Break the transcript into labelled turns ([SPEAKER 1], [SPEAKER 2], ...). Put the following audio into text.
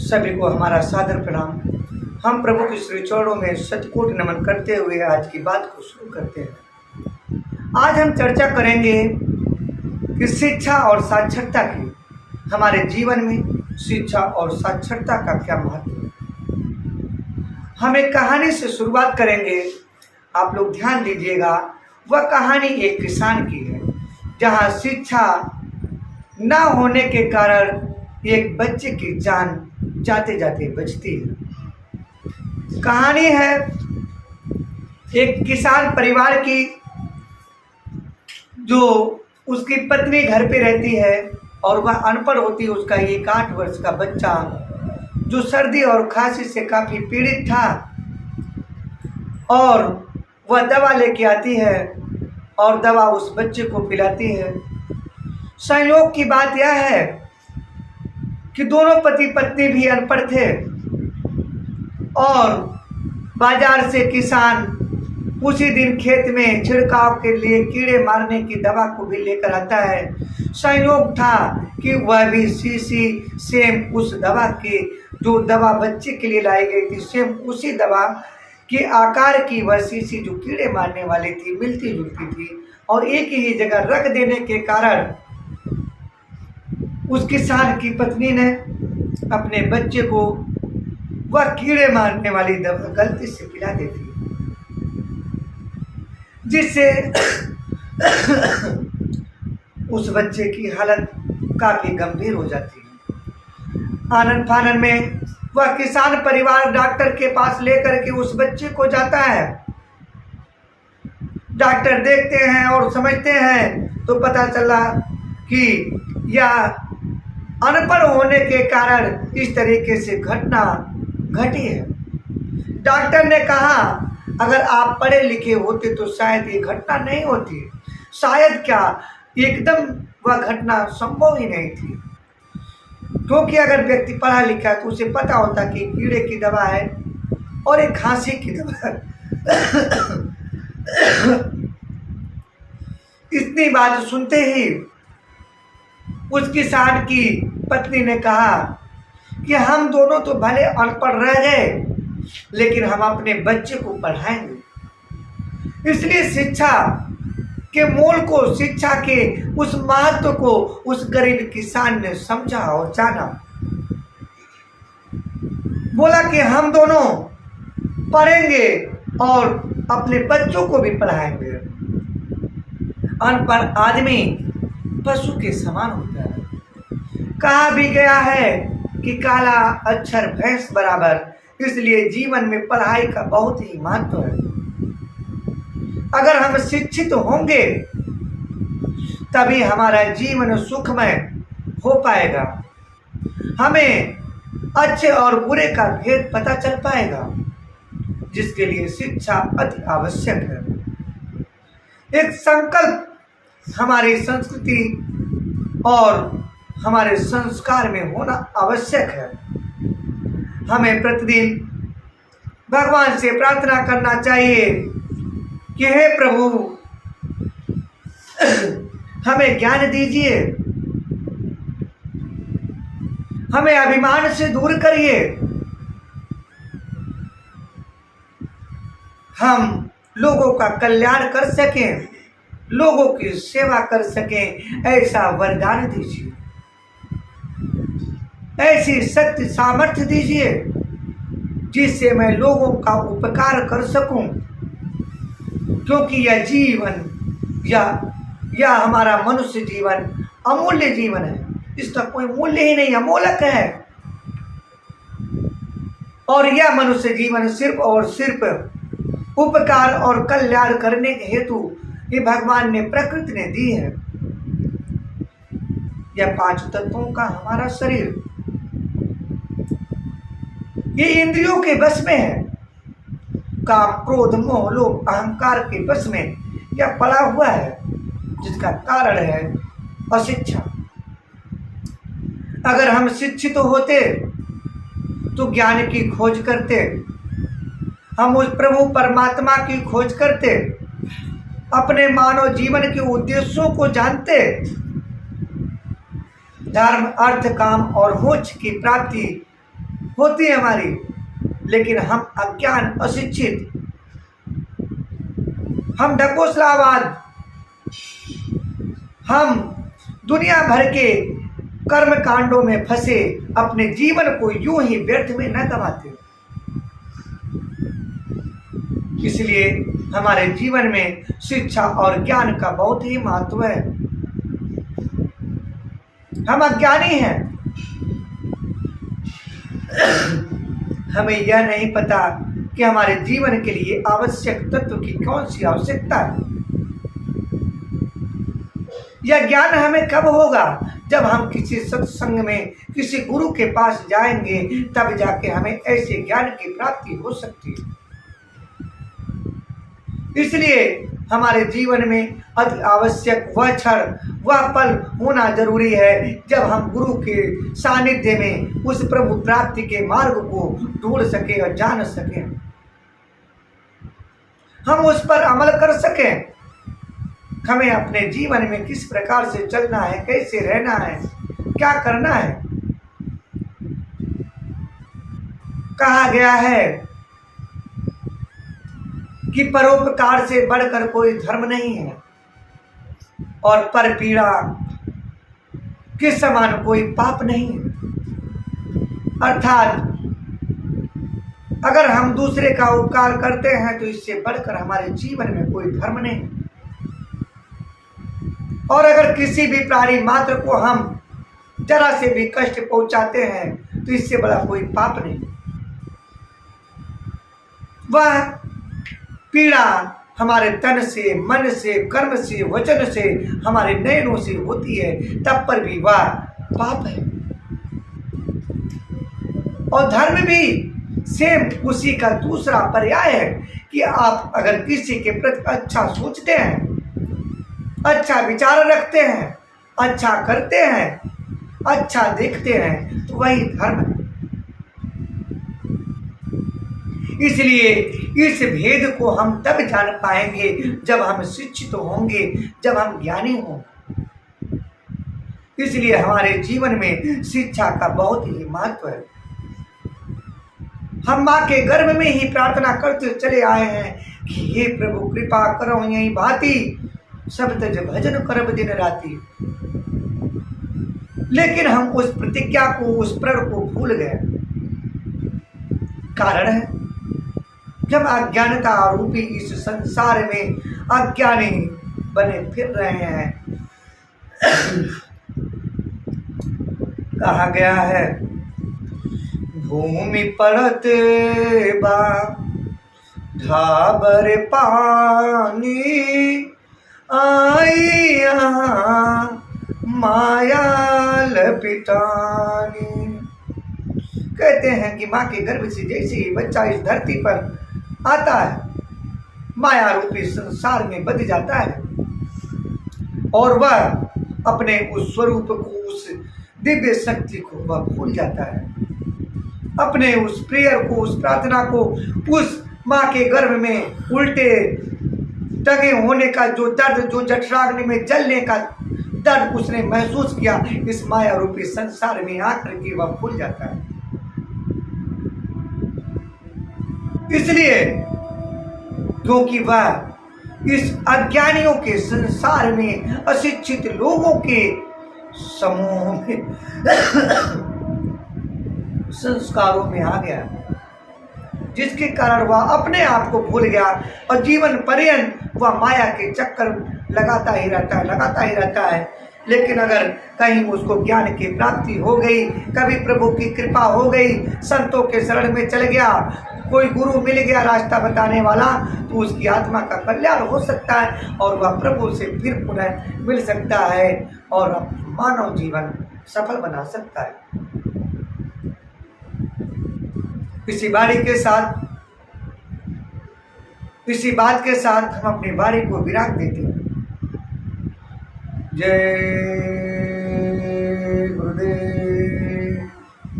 [SPEAKER 1] सभी को हमारा सादर प्रणाम। हम प्रभु के श्री चरणों में शतकोटि नमन करते हुए आज की बात को शुरू करते हैं। आज हम चर्चा करेंगे कि शिक्षा और साक्षरता की, हमारे जीवन में शिक्षा और साक्षरता का क्या महत्व है। हम एक कहानी से शुरुआत करेंगे, आप लोग ध्यान दीजिएगा। वह कहानी एक किसान की है, जहाँ शिक्षा न होने के कारण एक बच्चे की जान जाते जाते बचती है। कहानी है एक किसान परिवार की, जो उसकी पत्नी घर पे रहती है और वह अनपढ़ होती है। उसका एक 8 वर्ष का बच्चा जो सर्दी और खांसी से काफ़ी पीड़ित था, और वह दवा लेके आती है और दवा उस बच्चे को पिलाती है। संयोग की बात यह है कि दोनों पति पत्नी भी अनपढ़ थे, और बाजार से किसान उसी दिन खेत में छिड़काव के लिए कीड़े मारने की दवा को भी लेकर आता है। संयोग था कि वह भी शीशी सेम उस दवा की, जो दवा बच्चे के लिए लाई गई थी, सेम उसी दवा के आकार की वह शीशी जो कीड़े मारने वाली थी, मिलती जुलती थी, और एक ही जगह रख देने के कारण उस किसान की पत्नी ने अपने बच्चे को वह कीड़े मारने वाली दवा गलती से पिला देती है, जिससे उस बच्चे की हालत काफी गंभीर हो जाती है। आनन फानन में वह किसान परिवार डॉक्टर के पास लेकर के उस बच्चे को जाता है। डॉक्टर देखते हैं और समझते हैं तो पता चला कि यह अनपढ़ होने के कारण इस तरीके से घटना घटी है। डॉक्टर ने कहा, अगर आप पढ़े लिखे होते तो शायद ये घटना नहीं होती, शायद क्या एकदम वह घटना संभव ही नहीं थी। क्योंकि अगर व्यक्ति पढ़ा लिखा तो उसे पता होता कि कीड़े की दवा है और एक खांसी की दवा है। इतनी बात सुनते ही उस किसान की पत्नी ने कहा कि हम दोनों तो भले अनपढ़ रह गए, लेकिन हम अपने बच्चे को पढ़ाएंगे। इसलिए शिक्षा के मूल को, शिक्षा के उस महत्व को उस गरीब किसान ने समझा और जाना। बोला कि हम दोनों पढ़ेंगे और अपने बच्चों को भी पढ़ाएंगे। अनपढ़ आदमी पशु के समान होता है। कहा भी गया है कि काला अक्षर भैंस बराबर, इसलिए जीवन में पढ़ाई का बहुत ही महत्व है। अगर हम शिक्षित होंगे तभी हमारा जीवन सुखमय हो पाएगा, हमें अच्छे और बुरे का भेद पता चल पाएगा, जिसके लिए शिक्षा अति आवश्यक है। एक संकल्प हमारी संस्कृति और हमारे संस्कार में होना आवश्यक है। हमें प्रतिदिन भगवान से प्रार्थना करना चाहिए कि हे प्रभु, हमें ज्ञान दीजिए, हमें अभिमान से दूर करिए, हम लोगों का कल्याण कर सकें, लोगों की सेवा कर सकें, ऐसा वरदान दीजिए, ऐसी शक्ति सामर्थ्य दीजिए जिससे मैं लोगों का उपकार कर सकूं। क्योंकि यह जीवन, यह हमारा मनुष्य जीवन अमूल्य जीवन है, इसका कोई मूल्य ही नहीं, अमोलक है। और यह मनुष्य जीवन सिर्फ और सिर्फ उपकार और कल्याण करने के हेतु ये भगवान ने, प्रकृति ने दी है। यह 5 तत्वों का हमारा शरीर, ये इंद्रियों के बस में है। काम, क्रोध, मोह, लोभ, अहंकार के बस में यह पड़ा हुआ है, जिसका कारण है अशिक्षा। अगर हम शिक्षित होते तो ज्ञान की खोज करते, हम उस प्रभु परमात्मा की खोज करते, अपने मानव जीवन के उद्देश्यों को जानते, धर्म, अर्थ, काम और मोक्ष की प्राप्ति होती है हमारी, लेकिन हम अज्ञान, अशिक्षित, हम ढकोसलाबाद, हम दुनिया भर के कर्म कांडों में फंसे अपने जीवन को यूं ही व्यर्थ में न गवाते। इसलिए हमारे जीवन में शिक्षा और ज्ञान का बहुत ही महत्व है। हम अज्ञानी हैं, हमें यह नहीं पता कि हमारे जीवन के लिए आवश्यक तत्व की कौन सी आवश्यकता है। यह ज्ञान हमें कब होगा? जब हम किसी सत्संग में किसी गुरु के पास जाएंगे, तब जाके हमें ऐसे ज्ञान की प्राप्ति हो सकती है। इसलिए हमारे जीवन में अति आवश्यक वह क्षण, वह पल होना जरूरी है जब हम गुरु के सानिध्य में उस प्रभु प्राप्ति के मार्ग को ढूंढ सके और जान सके, हम उस पर अमल कर सकें। हमें अपने जीवन में किस प्रकार से चलना है, कैसे रहना है, क्या करना है। कहा गया है कि परोपकार से बढ़कर कोई धर्म नहीं है और परपीड़ा के समान कोई पाप नहीं है। अर्थात अगर हम दूसरे का उपकार करते हैं तो इससे बढ़कर हमारे जीवन में कोई धर्म नहीं। और अगर किसी भी प्राणी मात्र को हम जरा से भी कष्ट पहुंचाते हैं तो इससे बड़ा कोई पाप नहीं। वह पीड़ा हमारे तन से, मन से, कर्म से, वचन से, हमारे नयनों से होती है, तब पर भी वह पाप है। और धर्म भी सेम उसी का दूसरा पर्याय है कि आप अगर किसी के प्रति अच्छा सोचते हैं, अच्छा विचार रखते हैं, अच्छा करते हैं, अच्छा देखते हैं, तो वही धर्म है। इसलिए इस भेद को हम तब जान पाएंगे जब हम शिक्षित होंगे, जब हम ज्ञानी होंगे। इसलिए हमारे जीवन में शिक्षा का बहुत ही महत्व है। हम माँ के गर्भ में ही प्रार्थना करते चले आए हैं कि हे प्रभु कृपा करो यही भांति सब तज भजन करब दिन राति। लेकिन हम उस प्रतिज्ञा को, उस प्रण को भूल गए। कारण है जब अज्ञानता रूपी इस संसार में अज्ञानी बने फिर रहे हैं। कहा गया है भूमि पड़त बा ढाबर पानी आई यहाँ माया लपिटानी। कहते हैं कि माँ के गर्भ से जैसे ही बच्चा इस धरती पर आता है, माया रूपी संसार में बंध जाता है और वह अपने उस स्वरूप को, उस दिव्य शक्ति को वह भूल जाता है। अपने उस प्रेयर को, उस प्रार्थना को, उस माँ के गर्भ में उल्टे टंगे होने का जो दर्द, जो जठराग्नि में जलने का दर्द उसने महसूस किया, इस माया रूपी संसार में आकर के वह भूल जाता है। इसलिए क्योंकि वह इस अज्ञानियों के संसार में, अशिक्षित लोगों के समूह में संस्कारों में आ गया, जिसके कारण वह अपने आप को भूल गया और जीवन पर्यंत वह माया के चक्कर लगाता ही रहता है। लेकिन अगर कहीं उसको ज्ञान की प्राप्ति हो गई, कभी प्रभु की कृपा हो गई, संतों के शरण में चल गया, कोई गुरु मिल गया रास्ता बताने वाला, तो उसकी आत्मा का कल्याण हो सकता है और वह प्रभु से फिर पुनः मिल सकता है और मानव जीवन सफल बना सकता है। इसी बात के साथ हम अपनी वाणी को विराम देते हैं। जय गुरुदेव।